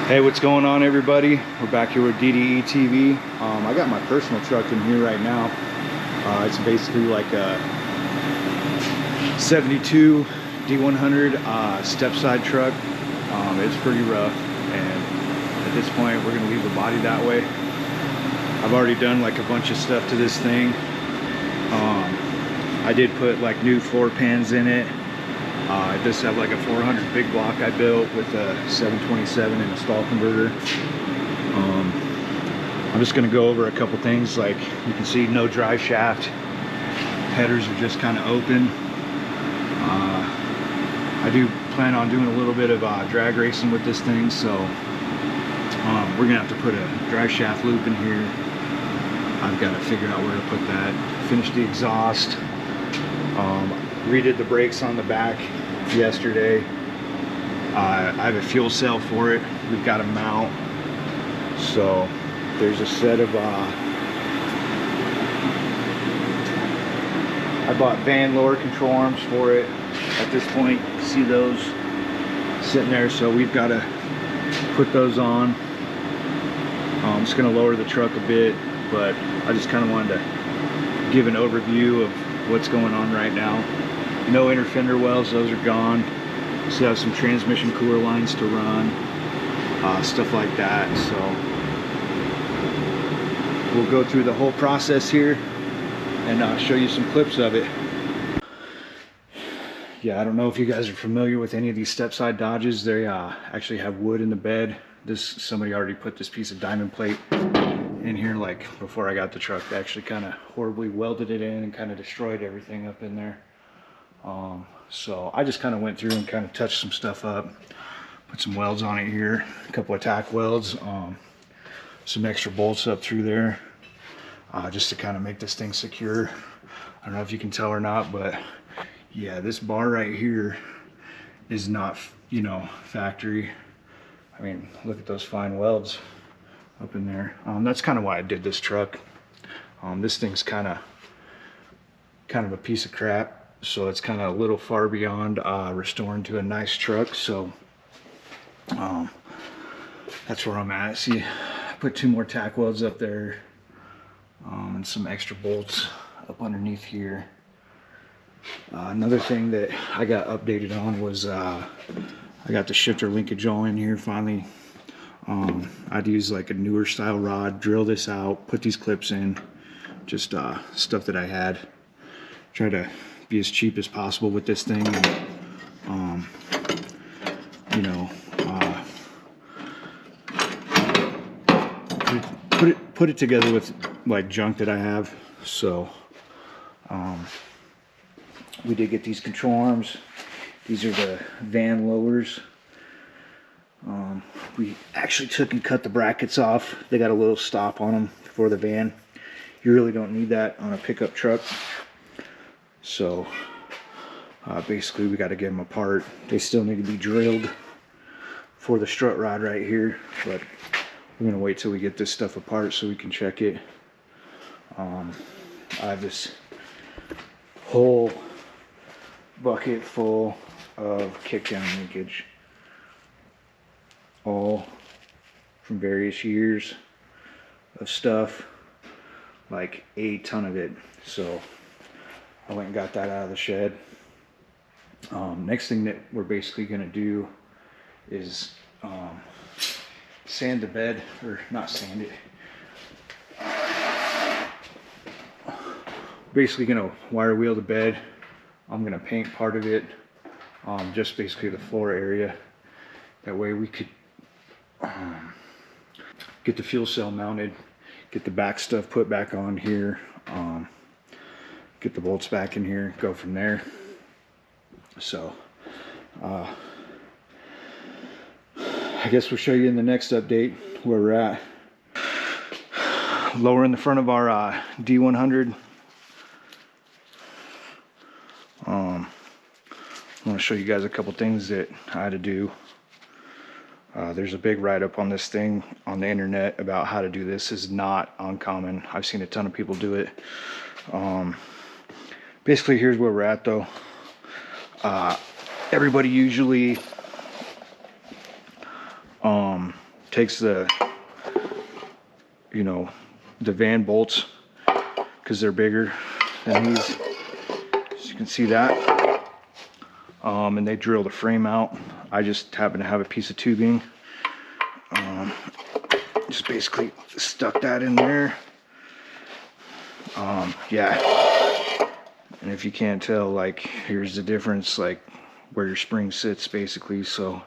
Hey, what's going on, everybody? We're back here with DDE TV. I got my personal truck in here right now. It's basically like a 72 D100 step-side truck. It's pretty rough, and at this point we're going to leave the body that way. I've already done like a bunch of stuff to this thing. I did put like new floor pans in it. I just have like a 400 big block I built with a 727 and a stall converter. I'm just going to go over a couple things. Like you can see, no drive shaft. Headers are just kind of open. I do plan on doing a little bit of drag racing with this thing, so we're going to have to put a drive shaft loop in here. I've got to figure out where to put that. Finish the exhaust. Redid the brakes on the back yesterday. I have a fuel cell for it. We've got a mount. So there's a set of I bought van lower control arms for it. At this point, you see those sitting there, so we've got to put those on. It's going to lower the truck a bit, but I just kind of wanted to give an overview of what's going on right now. No inner fender wells, those are gone. Still have some transmission cooler lines to run, stuff like that. So we'll go through the whole process here and show you some clips of it. Yeah, I don't know if you guys are familiar with any of these step-side Dodges. They actually have wood in the bed. Somebody already put this piece of diamond plate in here like before I got the truck. They actually kind of horribly welded it in and kind of destroyed everything up in there. So I just kind of went through and kind of touched some stuff up, put some welds on it here, a couple of tack welds, some extra bolts up through there, just to kind of make this thing secure. I don't know if you can tell or not, but yeah, this bar right here is not, you know, factory. I mean, look at those fine welds up in there. That's kind of why I did this truck. This thing's kind of a piece of crap, so it's kind of a little far beyond restoring to a nice truck. So that's where I'm at. See, I put 2 more tack welds up there, and some extra bolts up underneath here. Another thing that I got updated on was I got the shifter linkage all in here finally. I'd use like a newer style rod, drill this out, put these clips in, just stuff that I had. Try to be as cheap as possible with this thing, and you know, put it together with like junk that I have. So we did get these control arms. These are the van lowers. We actually took and cut the brackets off. They got a little stop on them for the van. You really don't need that on a pickup truck. So basically we got to get them apart. They still need to be drilled for the strut rod right here, but we're gonna wait till we get this stuff apart so we can check it. I have this whole bucket full of kickdown linkage, all from various years of stuff, like a ton of it. So I went and got that out of the shed. Next thing that we're basically going to do is sand the bed, or not sand it. Basically going to wire wheel the bed. I'm going to paint part of it, just basically the floor area. That way we could get the fuel cell mounted, get the back stuff put back on here, get the bolts back in here, go from there. So I guess we'll show you in the next update where we're at. Lowering the front of our D100. I want to show you guys a couple things that I had to do. There's a big write-up on this thing on the internet about how to do this. This is not uncommon. I've seen a ton of people do it. Basically, here's where we're at though. Everybody usually takes the, you know, the van bolts, because they're bigger than these, as you can see that. And they drill the frame out. I just happen to have a piece of tubing. Just basically stuck that in there. Yeah. And if you can't tell, like, here's the difference, like where your spring sits basically. So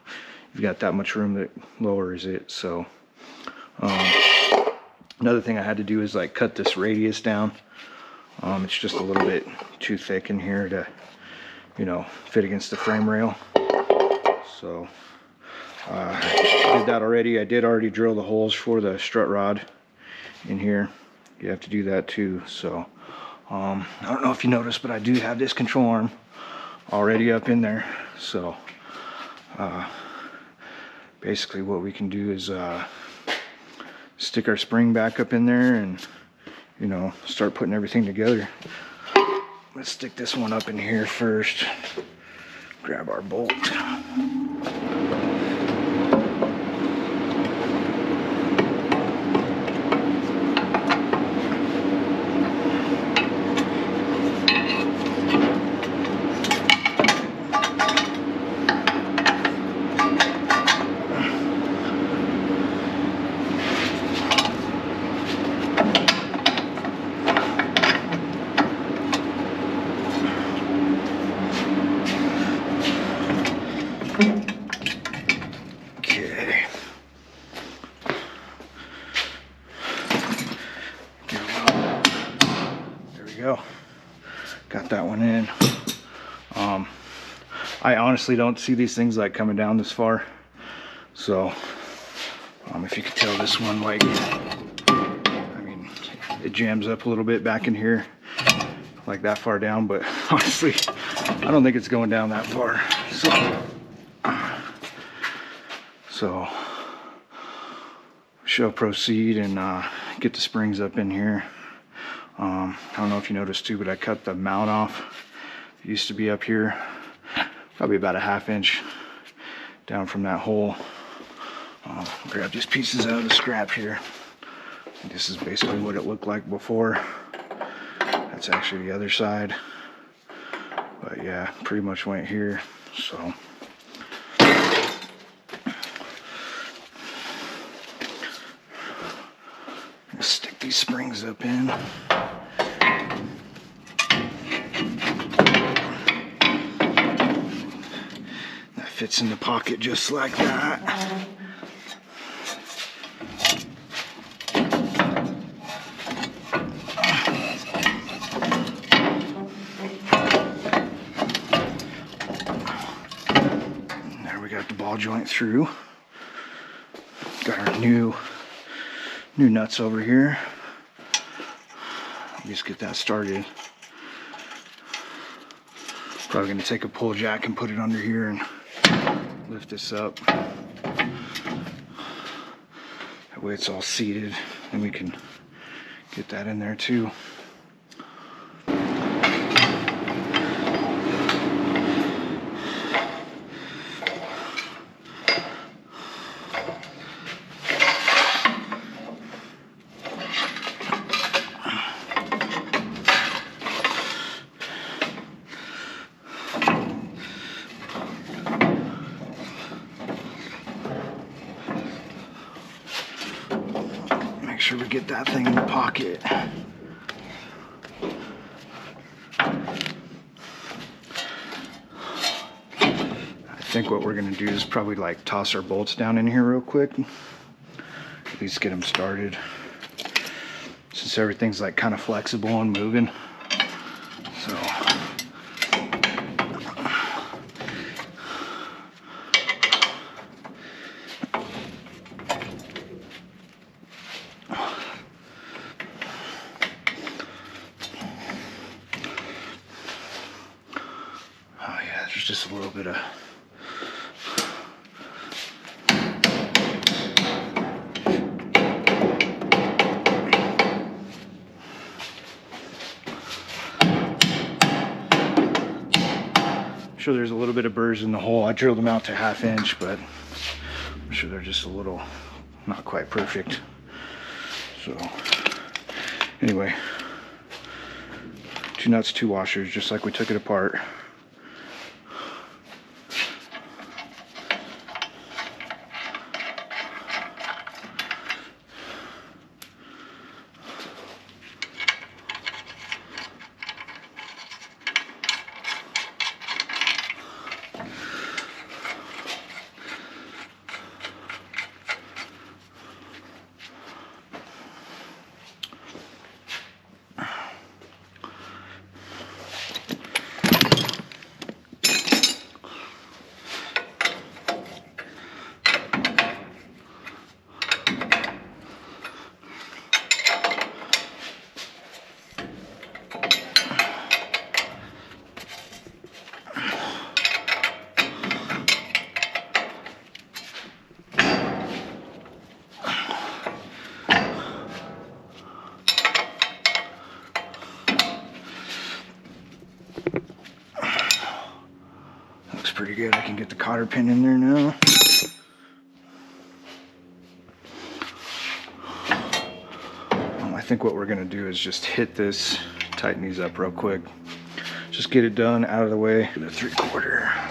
you've got that much room that lowers it. So another thing I had to do is like cut this radius down. It's just a little bit too thick in here to, you know, fit against the frame rail. So I did that already. I did already drill the holes for the strut rod in here. You have to do that too. So I don't know if you noticed, but I do have this control arm already up in there. So basically what we can do is stick our spring back up in there and, you know, start putting everything together. Let's stick this one up in here first. Grab our bolt. Go. Got that one in. I honestly don't see these things like coming down this far. So if you could tell, this one, like, I mean, it jams up a little bit back in here, like that far down, but honestly I don't think it's going down that far. So shall proceed and get the springs up in here. I don't know if you noticed too, but I cut the mount off. It used to be up here, probably about a 1/2 inch down from that hole. Grab these pieces out of the scrap here. This is basically what it looked like before. That's actually the other side. But yeah, pretty much went here. So let's stick these springs up in. That fits in the pocket just like that. There we got the ball joint through. Got our new nuts over here. Let's get that started. Probably going to take a pull jack and put it under here and lift this up. That way it's all seated and we can get that in there too. Make sure we get that thing in the pocket. I think what we're going to do is probably like toss our bolts down in here real quick. At least get them started. Since everything's like kind of flexible and moving. So just a little bit of I'm sure there's a little bit of burrs in the hole. I drilled them out to 1/2 inch, but I'm sure they're just a little not quite perfect. So anyway, 2 nuts, 2 washers, just like we took it apart. Pretty good. I can get the cotter pin in there now. I think what we're going to do is just hit this, tighten these up real quick. Just get it done, out of the way. The 3/4.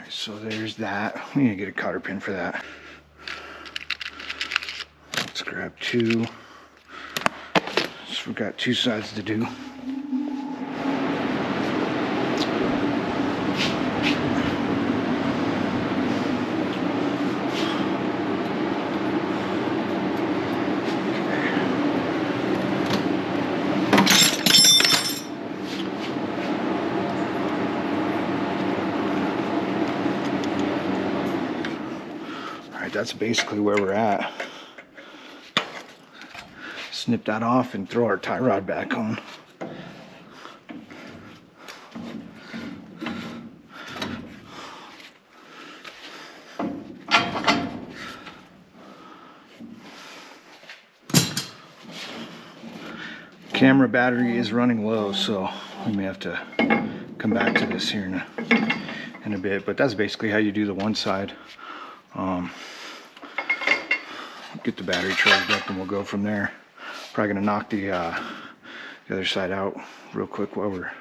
So there's that. We need to get a cotter pin for that. Let's grab 2. So we've got 2 sides to do. That's basically where we're at. Snip that off and throw our tie rod back on. Camera battery is running low, so we may have to come back to this here in a bit, but that's basically how you do the one side. Get the battery charged up and we'll go from there. Probably gonna knock the other side out real quick while we're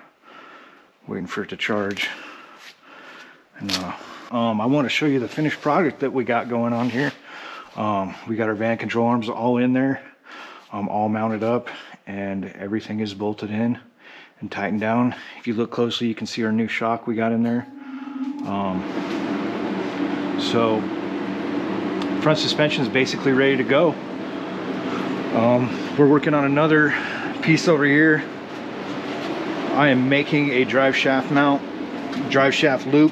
waiting for it to charge. And I want to show you the finished product that we got going on here. We got our van control arms all in there, all mounted up, and everything is bolted in and tightened down. If you look closely, you can see our new shock we got in there. So front suspension is basically ready to go. We're working on another piece over here. I am making a drive shaft mount, drive shaft loop.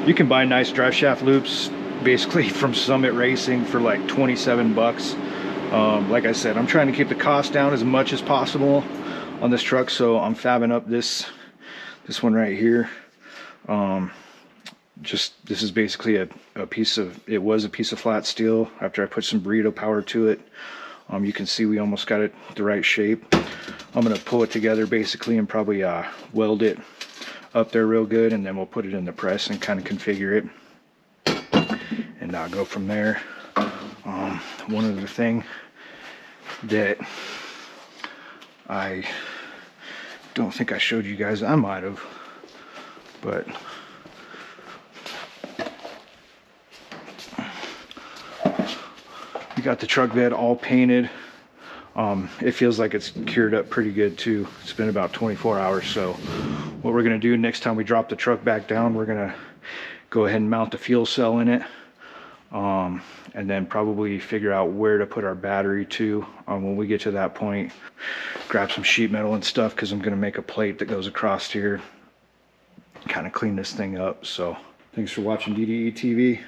You can buy nice drive shaft loops basically from Summit Racing for like 27 bucks. Like I said, I'm trying to keep the cost down as much as possible on this truck, so I'm fabbing up this one right here. This is basically a piece of, it was a piece of flat steel. After I put some burrito power to it, you can see we almost got it the right shape. I'm gonna pull it together basically and probably weld it up there real good, and then we'll put it in the press and kind of configure it and go from there. One other thing that I don't think I showed you guys, I might have, but we got the truck bed all painted. It feels like it's cured up pretty good too. It's been about 24 hours. So what we're gonna do next time we drop the truck back down, we're gonna go ahead and mount the fuel cell in it, and then probably figure out where to put our battery to when we get to that point. Grab some sheet metal and stuff, because I'm gonna make a plate that goes across here, kind of clean this thing up. So thanks for watching DDE TV.